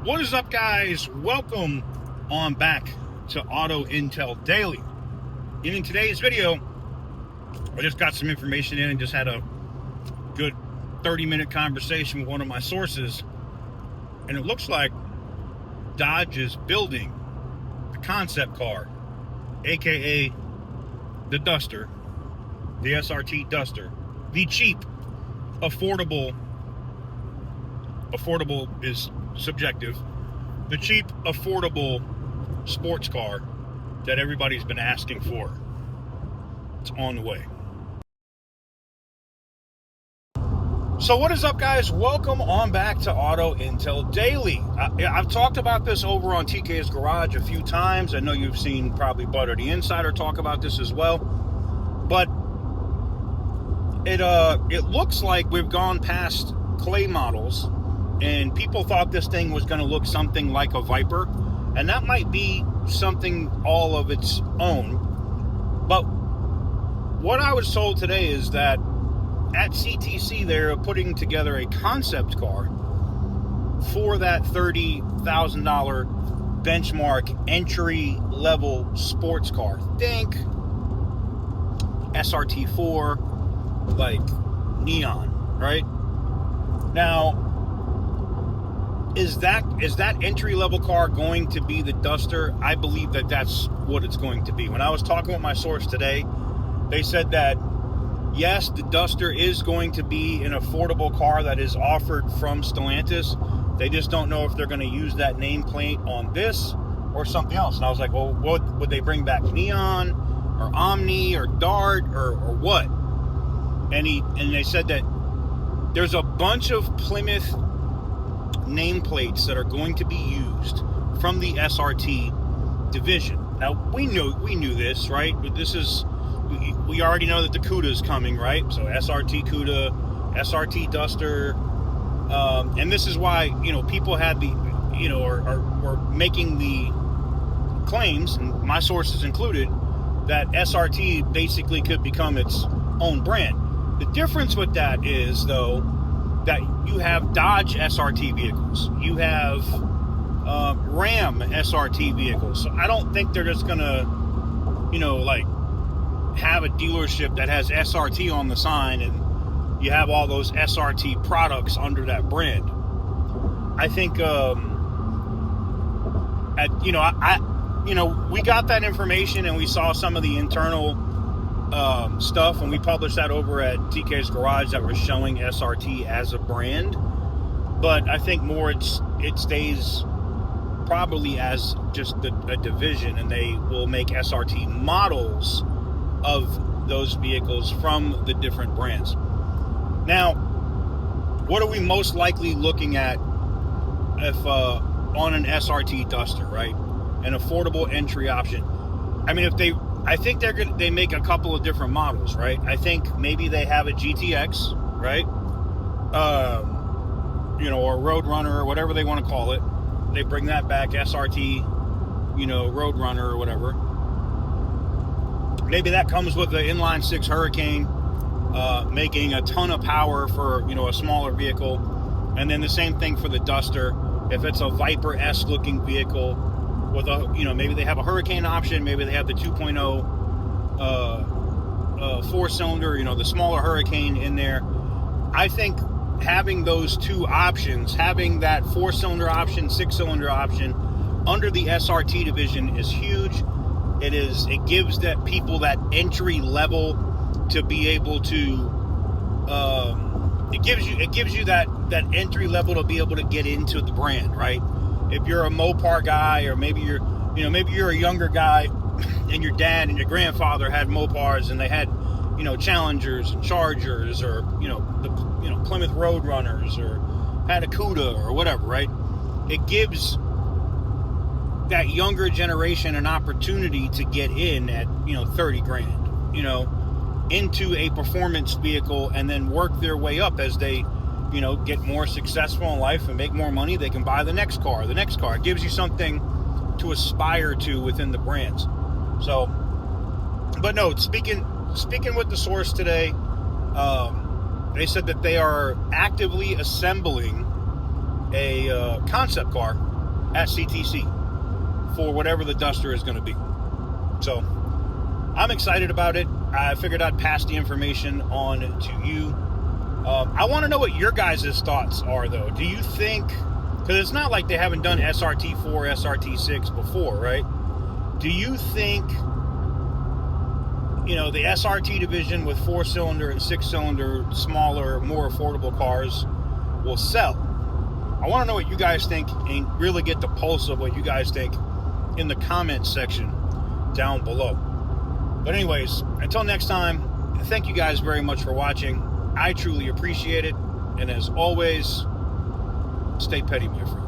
What is up, guys? Welcome on back to Auto Intel Daily. In today's video, I just got some information in and just had a good 30-minute conversation with one of my sources, and it looks like Dodge is building the concept car, aka the Duster, the SRT Duster, the cheap, affordable is subjective, the cheap, affordable sports car that everybody's been asking for. It's on the way. So what is up, guys? Welcome on back to Auto Intel Daily. I've talked about this over on TK's Garage a few times. I know you've seen probably Butter the Insider talk about this as well. But it looks like we've gone past clay models, and people thought this thing was going to look something like a Viper, and that might be something all of its own. But what I was told today is that at CTC they're putting together a concept car for that $30,000 benchmark entry-level sports car. Think SRT4, like neon, right? Now, is that entry-level car going to be the Duster? I believe that that's what it's going to be. When I was talking with my source today, they said that yes, the Duster is going to be an affordable car that is offered from Stellantis. They just don't know if they're going to use that nameplate on this or something else. And I was like, well, what would they bring back? Neon or Omni or Dart or what? And they said that there's a bunch of Plymouth nameplates that are going to be used from the SRT division. Now, we knew this, right? But this is, we already know that the CUDA is coming, right? So SRT CUDA, SRT Duster, and this is why, people had the, are making the claims, and my sources included, that SRT basically could become its own brand. The difference with that is, though, that you have Dodge SRT vehicles, you have Ram SRT vehicles. So I don't think they're just gonna, have a dealership that has SRT on the sign and you have all those SRT products under that brand. I think, we got that information and we saw some of the internal stuff, and we published that over at TK's Garage that was showing SRT as a brand. But I think more it stays probably as just a division, and they will make SRT models of those vehicles from the different brands. Now, what are we most likely looking at if on an SRT Duster, right? An affordable entry option. I mean, I think they make a couple of different models, right? I think maybe they have a GTX, right? Or Roadrunner, or whatever they want to call it. They bring that back, SRT, Roadrunner or whatever. Maybe that comes with the inline six Hurricane, making a ton of power for, a smaller vehicle. And then the same thing for the Duster. If it's a Viper-esque looking vehicle with a, maybe they have a Hurricane option, maybe they have the 2.0 four-cylinder, the smaller Hurricane in there. I think having those two options, having that four-cylinder option, six-cylinder option under the SRT division is huge. It gives that people that entry level to be able to, it gives you that entry level to be able to get into the brand, right? If you're a Mopar guy, or maybe you're a younger guy and your dad and your grandfather had Mopars and they had, Challengers and Chargers, or, the Plymouth Roadrunners, or had a CUDA or whatever, right? It gives that younger generation an opportunity to get in at, 30 grand, into a performance vehicle, and then work their way up as they, get more successful in life and make more money. They can buy the next car. It gives you something to aspire to within the brands. So, but no, speaking with the source today, They said that they are actively assembling a concept car at CTC for whatever the Duster is going to be. So I'm excited about it. I figured I'd pass the information on to you. I want to know what your guys' thoughts are, though. Do you think, because it's not like they haven't done SRT4, SRT6 before, right? Do you think, you know, the SRT division with 4-cylinder and 6-cylinder, smaller, more affordable cars will sell? I want to know what you guys think and really get the pulse of what you guys think in the comments section down below. But anyways, until next time, thank you guys very much for watching. I truly appreciate it. And as always, stay petty, my friend.